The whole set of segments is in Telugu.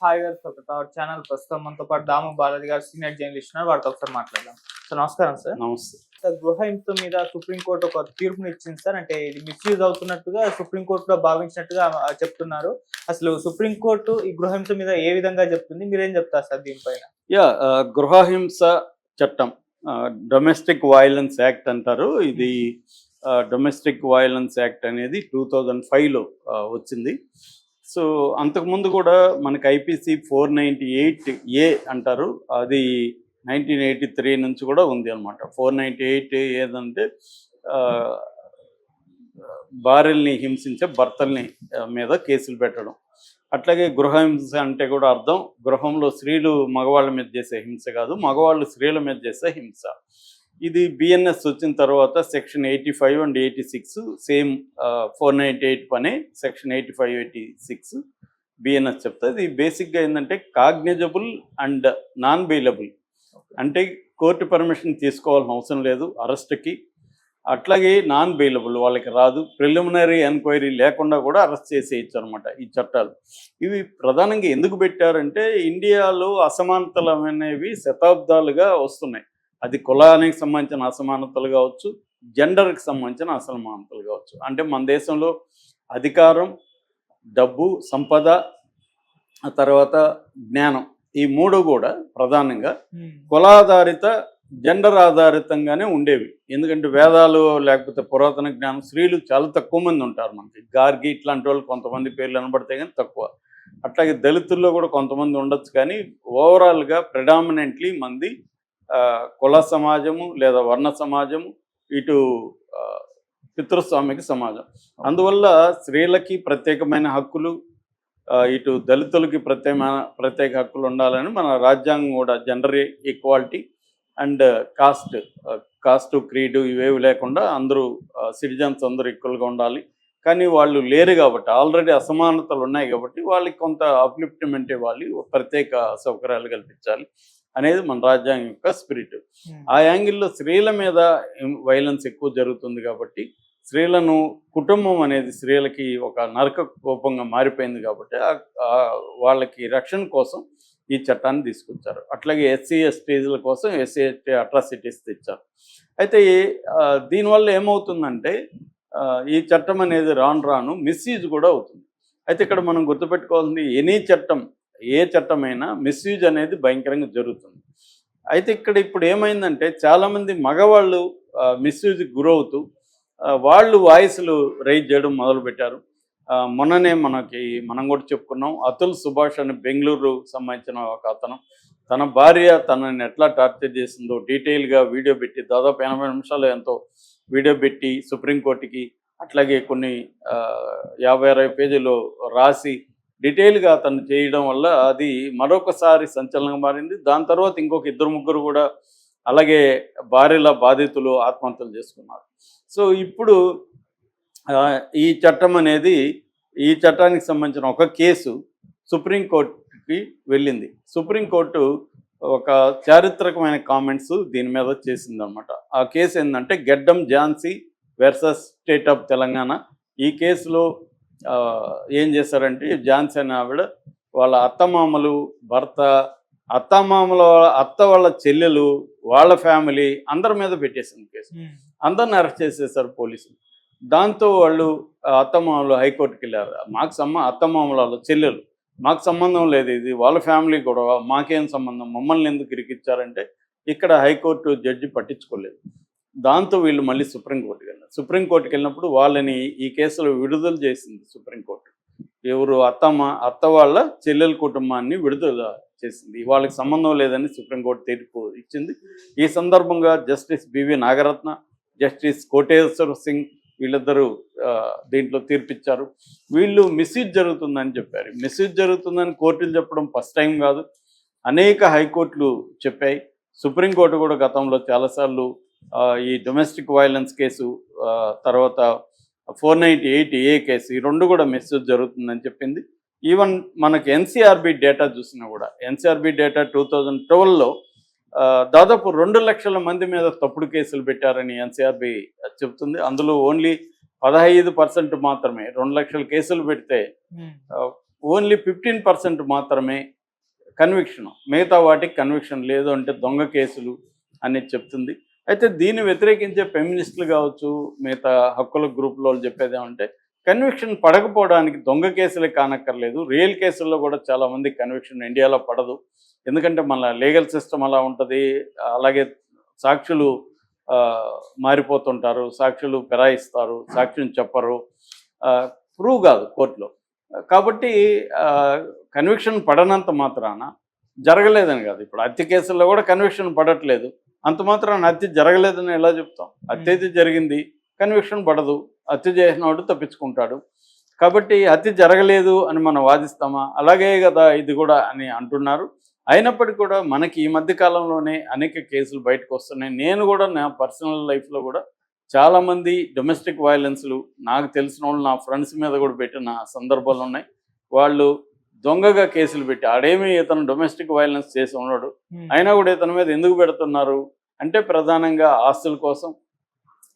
హాయ్ గారు అవర్ ఛానల్ ప్రస్తుతం మనతో పాటు దాము బాలాజీ గారు సీనియర్ జర్నలిస్ట్ ఉన్నారు. వారితో ఒకసారి మాట్లాడదాం. సార్ నమస్కారం సార్. నమస్తే సార్, గృహ హింస మీద సుప్రీంకోర్టు ఒక తీర్పుని ఇచ్చింది సార్. అంటే ఇది మిస్యూజ్ అవుతున్నట్టుగా సుప్రీంకోర్టులో భావించినట్టుగా చెప్తున్నారు. అసలు సుప్రీంకోర్టు ఈ గృహ హింస మీద ఏ విధంగా చెప్తుంది, మీరేం చెప్తారు సార్ దీనిపైన? గృహహింస చట్టం డొమెస్టిక్ వైలెన్స్ యాక్ట్ అంటారు. ఇది డొమెస్టిక్ వైలెన్స్ యాక్ట్ అనేది 2005లో వచ్చింది. సో అంతకుముందు కూడా మనకి ఐపీసీ 498A అంటారు, అది 1983 నుంచి కూడా ఉంది అనమాట. 498 ఏదంటే భార్యల్ని హింసించే భర్తల్ని మీద కేసులు పెట్టడం. అట్లాగే గృహహింస అంటే కూడా అర్థం గృహంలో స్త్రీలు మగవాళ్ళ మీద చేసే హింస కాదు, మగవాళ్ళు స్త్రీల మీద చేసే హింస. ఇది బిఎన్ఎస్ వచ్చిన తర్వాత సెక్షన్ 85 అండ్ 86 సేమ్ 498 పనే సెక్షన్ 85, 86 బిఎన్ఎస్ చెప్తుంది. ఇది బేసిక్గా ఏంటంటే కాగ్నిజబుల్ అండ్ నాన్ బెయిలబుల్, అంటే కోర్టు పర్మిషన్ తీసుకోవాల్సిన అవసరం లేదు అరెస్ట్కి. అట్లాగే నాన్ బెయిలబుల్, వాళ్ళకి రాదు, ప్రిలిమినరీ ఎంక్వైరీ లేకుండా కూడా అరెస్ట్ చేసేయచ్చు అనమాట ఈ చట్టాలు. ఇవి ప్రధానంగా ఎందుకు పెట్టారంటే ఇండియాలో అసమానతలు అనేవి శతాబ్దాలుగా వస్తున్నాయి. అది కులానికి సంబంధించిన అసమానతలు కావచ్చు, జెండర్కి సంబంధించిన అసమానతలు కావచ్చు. అంటే మన దేశంలో అధికారం, డబ్బు, సంపద, ఆ తర్వాత జ్ఞానం, ఈ మూడు కూడా ప్రధానంగా కులాధారిత జెండర్ ఆధారితంగానే ఉండేవి. ఎందుకంటే వేదాలు లేకపోతే పురాతన జ్ఞానం స్త్రీలు చాలా తక్కువ మంది ఉంటారు. మనకి గార్గి ఇట్లాంటి వాళ్ళు కొంతమంది పేర్లు కనబడతాయి కానీ తక్కువ. అట్లాగే దళితుల్లో కూడా కొంతమంది ఉండొచ్చు, కానీ ఓవరాల్గా ప్రెడామినెంట్లీ మంది కుల సమాజము లేదా వర్ణ సమాజము, ఇటు పితృస్వామిక సమాజం. అందువల్ల స్త్రీలకి ప్రత్యేకమైన హక్కులు, ఇటు దళితులకి ప్రత్యేక హక్కులు ఉండాలని మన రాజ్యాంగం కూడా జెండర్ ఈక్వాలిటీ అండ్ కాస్ట్ క్రీడు ఇవేవి లేకుండా అందరూ సిటిజన్స్ అందరూ ఈక్వల్గా ఉండాలి. కానీ వాళ్ళు లేరు కాబట్టి, ఆల్రెడీ అసమానతలు ఉన్నాయి కాబట్టి వాళ్ళకి కొంత అప్లిఫ్ట్మెంట్ ఇవ్వాలి, ప్రత్యేక సౌకర్యాలు కల్పించాలి అనేది మన రాజ్యాంగం యొక్క స్పిరిట్. ఆ యాంగిల్లో స్త్రీల మీద వైలెన్స్ ఎక్కువ జరుగుతుంది కాబట్టి స్త్రీలను కుటుంబం అనేది స్త్రీలకి ఒక నరక కోపంగా మారిపోయింది కాబట్టి వాళ్ళకి రక్షణ కోసం ఈ చట్టాన్ని తీసుకొచ్చారు. అట్లాగే ఎస్సీ ఎస్టీల కోసం ఎస్సీ ఎస్టీ అట్రాసిటీస్ తెచ్చారు. అయితే దీనివల్ల ఏమవుతుందంటే ఈ చట్టం అనేది రాను మిస్యూజ్ కూడా అవుతుంది. అయితే ఇక్కడ మనం గుర్తుపెట్టుకోవాల్సింది ఎనీ చట్టం, ఏ చట్టమైనా మిస్యూజ్ అనేది భయంకరంగా జరుగుతుంది. అయితే ఇప్పుడు ఏమైందంటే చాలామంది మగవాళ్ళు మిస్యూజ్కి గురవుతూ వాళ్ళు వాయిస్లు రైజ్ చేయడం మొదలుపెట్టారు. మొన్ననే మనం కూడా చెప్పుకున్నాం, అతుల్ సుభాష్ అని బెంగళూరు సంబంధించిన ఒక అతను తన భార్య తనని ఎట్లా టార్చర్ చేసిందో డీటెయిల్గా వీడియో పెట్టి దాదాపు 80 నిమిషాలు ఎంతో వీడియో పెట్టి సుప్రీంకోర్టుకి, అట్లాగే కొన్ని 50-60 పేజీలు రాసి డీటెయిల్గా అతను చేయడం వల్ల అది మరొకసారి సంచలనంగా మారింది. దాని తర్వాత ఇంకొక 2-3 కూడా అలాగే భార్యల బాధితులు ఆత్మహత్యలు చేసుకున్నారు. సో ఇప్పుడు ఈ చట్టం అనేది, ఈ చట్టానికి సంబంధించిన ఒక కేసు సుప్రీంకోర్టుకి వెళ్ళింది. సుప్రీంకోర్టు ఒక చారిత్రకమైన కామెంట్స్ దీని మీద చేసిందనమాట. ఆ కేసు ఏంటంటే Geddam Jhansi versus state of Telangana. ఈ కేసులో ఏం చేశారంటే ఝాన్సీ అనే ఆవిడ వాళ్ళ అత్తమామలు, భర్త, అత్తమామల అత్త వాళ్ళ చెల్లెలు, వాళ్ళ ఫ్యామిలీ అందరి మీద పెట్టేసింది కేసు. అందరిని అరెస్ట్ చేసేసారు పోలీసులు. దాంతో వాళ్ళు అత్తమామలు హైకోర్టుకి వెళ్ళారు. అత్తమామల చెల్లెలు మాకు సంబంధం లేదు, ఇది వాళ్ళ ఫ్యామిలీ గొడవ, మాకేం సంబంధం, మమ్మల్ని ఎందుకు ఇరికిచ్చారంటే ఇక్కడ హైకోర్టు జడ్జి పట్టించుకోలేదు. దాంతో వీళ్ళు మళ్ళీ సుప్రీంకోర్టుకి వెళ్ళారు. సుప్రీంకోర్టుకి వెళ్ళినప్పుడు వాళ్ళని ఈ కేసులో విడుదల చేసింది సుప్రీంకోర్టు. ఎవరు అత్త వాళ్ళ చెల్లెల కుటుంబాన్ని విడుదల చేసింది. వాళ్ళకి సంబంధం లేదని సుప్రీంకోర్టు తీర్పు ఇచ్చింది. ఈ సందర్భంగా justice BV Nagarathna, justice Koteshwar Singh వీళ్ళిద్దరూ దీంట్లో తీర్పిచ్చారు. వీళ్ళు మిస్యూజ్ జరుగుతుందని చెప్పారు. మిస్యూజ్ జరుగుతుందని కోర్టులు చెప్పడం ఫస్ట్ టైం కాదు, అనేక హైకోర్టులు చెప్పాయి. సుప్రీంకోర్టు కూడా గతంలో చాలాసార్లు ఈ డొమెస్టిక్ వైలెన్స్ కేసు, తర్వాత 498A కేసు, ఈ రెండు కూడా మిస్యూజ్ జరుగుతుందని చెప్పింది. ఈవెన్ మనకి ఎన్సీఆర్బీ డేటా చూసినా కూడా, ఎన్సీఆర్బీ డేటా 2012లో దాదాపు 2 లక్షల మంది మీద తప్పుడు కేసులు పెట్టారని ఎన్సీఆర్బీ చెప్తుంది. అందులో ఓన్లీ 15% మాత్రమే 2 లక్షల కేసులు పెడితే ఓన్లీ 15% మాత్రమే కన్విక్షన్, మిగతా వాటికి కన్విక్షన్ లేదు, అంటే దొంగ కేసులు అని చెప్తుంది. అయితే దీన్ని వ్యతిరేకించే ఫెమినిస్టులు కావచ్చు, మిగతా హక్కుల గ్రూపుల వాళ్ళు చెప్పేది ఏమంటే కన్విక్షన్ పడకపోవడానికి దొంగ కేసులే కానక్కర్లేదు, రియల్ కేసుల్లో కూడా చాలామంది కన్విక్షన్ ఇండియాలో పడదు. ఎందుకంటే మన లీగల్ సిస్టమ్ అలా ఉంటుంది. అలాగే సాక్షులు మారిపోతుంటారు, సాక్షులు ఫిరాయిస్తారు, సాక్ష్యం చెప్పరు, ప్రూవ్ కాదు కోర్టులో. కాబట్టి కన్విక్షన్ పడనంత మాత్రాన జరగలేదని కాదు. ఇప్పుడు హత్య కేసుల్లో కూడా కన్విక్షన్ పడట్లేదు, అంత మాత్రాన హత్య జరగలేదని ఎలా చెప్తాం? హత్య అయితే జరిగింది, కన్విక్షన్ పడదు, హత్య చేసినవాడు తప్పించుకుంటాడు. కాబట్టి హత్య జరగలేదు అని మనం వాదిస్తామా? అలాగే కదా ఇది కూడా అని అంటున్నారు. అయినప్పటికీ కూడా మనకి ఈ మధ్య కాలంలోనే అనేక కేసులు బయటకు వస్తున్నాయి. నేను కూడా నా పర్సనల్ లైఫ్లో కూడా చాలామంది డొమెస్టిక్ వైలెన్స్లు నాకు తెలిసిన వాళ్ళు నా ఫ్రెండ్స్ మీద కూడా పెట్టిన సందర్భాలు ఉన్నాయి. వాళ్ళు దొంగగా కేసులు పెట్టి, ఆడేమి ఇతను డొమెస్టిక్ వైలెన్స్ చేసి ఉన్నాడు, అయినా కూడా ఇతని మీద ఎందుకు పెడుతున్నారు అంటే ప్రధానంగా ఆస్తుల కోసం,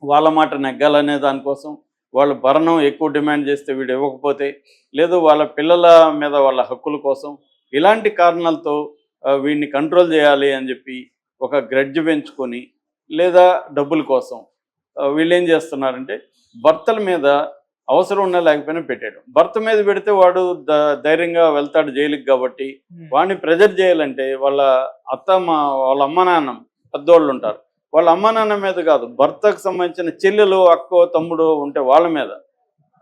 వాళ్ళ మాట నెగ్గాలనే దానికోసం, వాళ్ళు భరణం ఎక్కువ డిమాండ్ చేస్తే వీడు ఇవ్వకపోతే, లేదు వాళ్ళ పిల్లల మీద వాళ్ళ హక్కుల కోసం, ఇలాంటి కారణాలతో వీడిని కంట్రోల్ చేయాలి అని చెప్పి ఒక గ్రడ్జ్ పెంచుకొని, లేదా డబ్బుల కోసం వీళ్ళు ఏం చేస్తున్నారంటే భర్తల మీద అవసరం ఉన్నా లేకపోయినా పెట్టాడు. భర్త మీద పెడితే వాడు ధైర్యంగా వెళ్తాడు జైలుకి. కాబట్టి వాడిని ప్రెజర్ చేయాలంటే వాళ్ళ వాళ్ళ అమ్మ నాన్న పెద్దోళ్ళు ఉంటారు, వాళ్ళ అమ్మ నాన్న మీద కాదు, భర్తకు సంబంధించిన చెల్లెలు అక్కో తమ్ముడు ఉంటే వాళ్ళ మీద,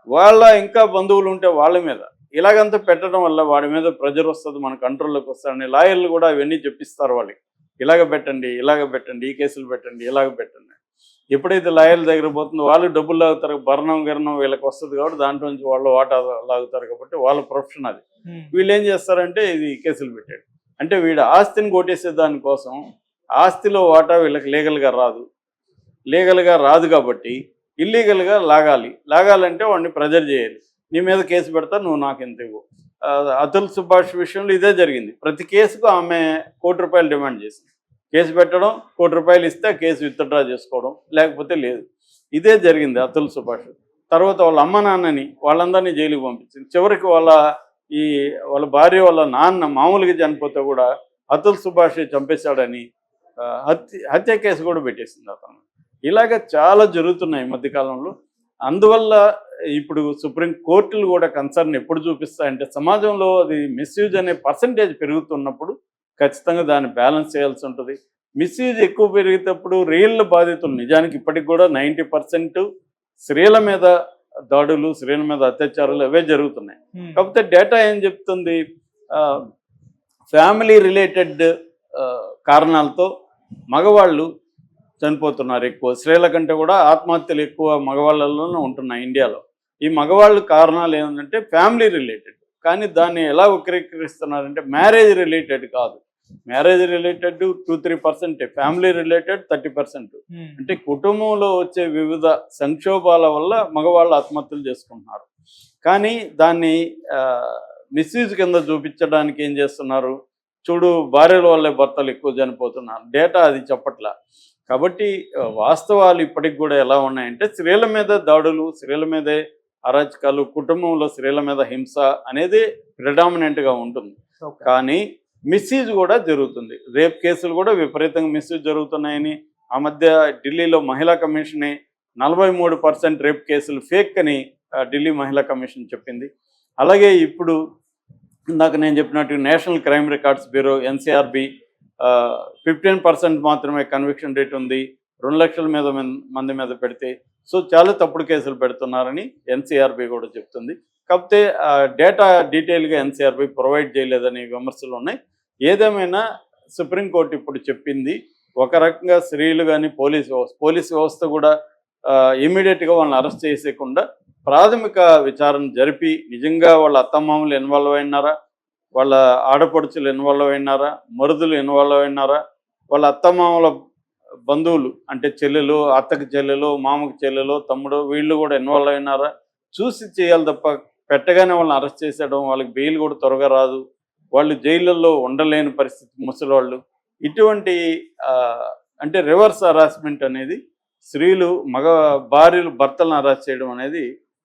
వాళ్ళ ఇంకా బంధువులు ఉంటే వాళ్ళ మీద, ఇలాగంతా పెట్టడం వల్ల వాడి మీద ప్రెజర్ వస్తుంది, మన కంట్రోల్లోకి వస్తాడని లాయర్లు కూడా అవన్నీ చెప్పిస్తారు వాళ్ళకి. ఇలాగ పెట్టండి, ఇలాగ పెట్టండి, ఈ కేసులు పెట్టండి, ఇలాగ పెట్టండి. ఎప్పుడైతే లాయర్ల దగ్గర పోతుందో వాళ్ళు డబ్బులు లాగుతారు, భరణం గిరణం వీళ్ళకి వస్తుంది కాబట్టి దాంట్లో నుంచి వాళ్ళు వాటా లాగుతారు. కాబట్టి వాళ్ళ ప్రొఫెషన్ అది. వీళ్ళు ఏం చేస్తారంటే ఇది కేసులు పెట్టాడు అంటే వీడు ఆస్తిని కొట్టేసే దానికోసం, ఆస్తిలో వాటా వీళ్ళకి లీగల్గా రాదు కాబట్టి ఇల్లీగల్గా లాగాలంటే వాడిని ప్రెజర్ చేయాలి. నీ మీద కేసు పెడతా, నువ్వు నాకు ఎంత ఇవ్వు. అతుల్ సుభాష్ విషయంలో ఇదే జరిగింది. ప్రతి కేసుకు ఆమె ₹1 కోటి డిమాండ్ చేసింది. కేసు పెట్టడం, ₹1 కోటి ఇస్తే కేసు విత్డ్రా చేసుకోవడం, లేకపోతే లేదు. ఇదే జరిగింది అతుల్ సుభాష్. తర్వాత వాళ్ళ అమ్మ నాన్నని వాళ్ళందరినీ జైలుకి పంపించింది. చివరికి వాళ్ళ భార్య వాళ్ళ నాన్న మామూలుగా చనిపోతే కూడా అతుల్ సుభాష్ చంపేశాడని హత్య కేసు కూడా పెట్టేసింది అతను. ఇలాగ చాలా జరుగుతున్నాయి ఈ మధ్యకాలంలో. అందువల్ల ఇప్పుడు సుప్రీం కోర్టులు కూడా కన్సర్న్ ఎప్పుడు చూపిస్తాయంటే సమాజంలో అది మిస్యూజ్ అనే పర్సంటేజ్ పెరుగుతున్నప్పుడు ఖచ్చితంగా దాన్ని బ్యాలెన్స్ చేయాల్సి ఉంటుంది. మిస్యూజ్ ఎక్కువ పెరిగేటప్పుడు రియల్ బాధితులు, నిజానికి ఇప్పటికి కూడా 90% స్త్రీల మీద దాడులు, స్త్రీల మీద అత్యాచారాలు అవే జరుగుతున్నాయి. కాకపోతే డేటా ఏం చెప్తుంది, ఫ్యామిలీ రిలేటెడ్ కారణాలతో మగవాళ్ళు చనిపోతున్నారు ఎక్కువ. స్త్రీల కంటే కూడా ఆత్మహత్యలు ఎక్కువ మగవాళ్ళలోనే ఉంటున్నాయి ఇండియాలో. ఈ మగవాళ్ళు కారణాలు ఏంటంటే ఫ్యామిలీ రిలేటెడ్. కానీ దాన్ని ఎలా వక్రీకరిస్తున్నారంటే మ్యారేజ్ రిలేటెడ్ కాదు, మ్యారేజ్ రిలేటెడ్ 2-3%, ఫ్యామిలీ రిలేటెడ్ 30%. అంటే కుటుంబంలో వచ్చే వివిధ సంక్షోభాల వల్ల మగవాళ్ళు ఆత్మహత్యలు చేసుకుంటున్నారు. కానీ దాన్ని మిస్యూజ్ కింద చూపించడానికి ఏం చేస్తున్నారు, చూడు భార్యల వల్లే భర్తలు ఎక్కువ చనిపోతున్నారు, డేటా అది చెప్పట్లా. కాబట్టి వాస్తవాలు ఇప్పటికి కూడా ఎలా ఉన్నాయంటే స్త్రీల మీద దాడులు, స్త్రీల మీదే అరాచకాలు, కుటుంబంలో స్త్రీల మీద హింస అనేది ప్రిడామినెంట్గా ఉంటుంది. కానీ మిస్యూజ్ కూడా జరుగుతుంది. రేప్ కేసులు కూడా విపరీతంగా మిస్యూజ్ జరుగుతున్నాయని ఆ మధ్య ఢిల్లీలో మహిళా కమిషనే 43% రేప్ కేసులు ఫేక్ అని ఢిల్లీ మహిళా కమిషన్ చెప్పింది. అలాగే ఇప్పుడు ఇందాక నేను చెప్పినట్టు national crime records bureau NCRB 15% మాత్రమే కన్విక్షన్ రేట్ ఉంది 2 లక్షల మంది మీద పెడితే. సో చాలా తప్పుడు కేసులు పెడుతున్నారని NCRB కూడా చెప్తుంది. కాకపోతే డేటా డీటెయిల్గా NCRB ప్రొవైడ్ చేయలేదని విమర్శలు ఉన్నాయి. ఏదేమైనా సుప్రీంకోర్టు ఇప్పుడు చెప్పింది ఒక రకంగా స్త్రీలు కానీ పోలీస్ వ్యవస్థ కూడా ఇమీడియట్గా వాళ్ళని అరెస్ట్ చేసేయకుండా ప్రాథమిక విచారణ జరిపి నిజంగా వాళ్ళ అత్తమామలు ఇన్వాల్వ్ అయినారా, వాళ్ళ ఆడపడుచులు ఇన్వాల్వ్ అయినారా, మరుదులు ఇన్వాల్వ్ అయినారా, వాళ్ళ అత్తమామల బంధువులు అంటే చెల్లెలు, అత్తకి చెల్లెలు, మామకి చెల్లెలు, తమ్ముడు వీళ్ళు కూడా ఇన్వాల్వ్ అయినారా చూసి చేయాలి తప్ప పెట్టగానే వాళ్ళని అరెస్ట్ చేసేయడం, వాళ్ళకి బెయిల్ కూడా త్వరగా రాదు, వాళ్ళు జైళ్ళల్లో ఉండలేని పరిస్థితి ముసలివాళ్ళు. ఇటువంటి అంటే రివర్స్ హరాస్మెంట్ అనేది స్త్రీలు భార్యలు భర్తలను అరెస్ట్ చేయడం అనేది